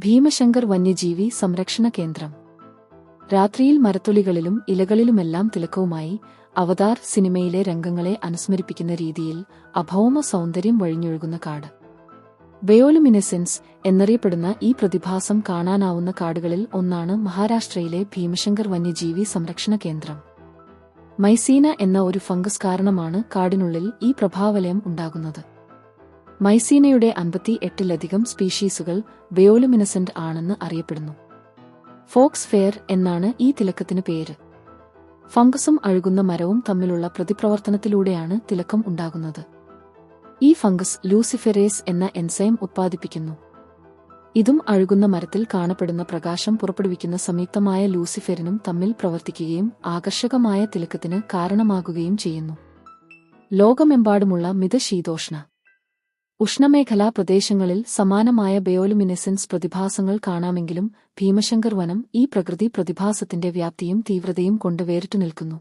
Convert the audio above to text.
ഭീമശങ്കർ വന്യജീവി സംരക്ഷണ കേന്ദ്രം. രാത്രിയിൽ മരത്തൊലികളിലും ഇലകളിലുമെല്ലാം തിലക്കവുമായി അവതാർ സിനിമയിലെ രംഗങ്ങളെ അനുസ്മരിപ്പിക്കുന്ന രീതിയിൽ അഭൗമ സൗന്ദര്യം വഴിഞ്ഞൊഴുകുന്ന കാട്. ബയോലുമിനെസെൻസ് എന്നറിയപ്പെടുന്ന ഈ പ്രതിഭാസം കാണാനാവുന്ന കാടുകളിൽ ഒന്നാണ് മഹാരാഷ്ട്രയിലെ ഭീമശങ്കർ വന്യജീവി സംരക്ഷണ കേന്ദ്രം. മൈസീന എന്ന ഒരു ഫംഗസ് കാരണമാണ് കാടിനുള്ളിൽ ഈ പ്രഭാവലയം ഉണ്ടാകുന്നത്. മൈസീനയുടെ 58-ലധികം സ്പീഷീസുകൾ ബയോലുമിനസെന്റ് ആണെന്ന് അറിയപ്പെടുന്നു. ഫോക്സ് ഫെയർ എന്നാണ് ഈ തിലക്കത്തിന് പേര്. ഫംഗസും അഴുകുന്ന മരവും തമ്മിലുള്ള പ്രതിപ്രവർത്തനത്തിലൂടെയാണ് തിലക്കം ഉണ്ടാകുന്നത്. ഈ ഫംഗസ് ലൂസിഫെറേസ് എന്ന എൻസൈം ഉത്പാദിപ്പിക്കുന്നു. ഇതും അഴുകുന്ന മരത്തിൽ കാണപ്പെടുന്ന പ്രകാശം പുറപ്പെടുവിക്കുന്ന സംയുക്തമായ ലൂസിഫെറിനും തമ്മിൽ പ്രവർത്തിക്കുകയും ആകർഷകമായ തിലക്കത്തിന് കാരണമാകുകയും ചെയ്യുന്നു. ലോകമെമ്പാടുമുള്ള മിതശീതോഷ്ണ ഉഷ്ണമേഖലാ പ്രദേശങ്ങളിൽ സമാനമായ ബയോലുമിനെസെൻസ് പ്രതിഭാസങ്ങൾ കാണാമെങ്കിലും ഭീമശങ്കർ വനം ഈ പ്രകൃതി പ്രതിഭാസത്തിന്റെ വ്യാപ്തിയും തീവ്രതയും കൊണ്ട് വേറിട്ടു നിൽക്കുന്നു.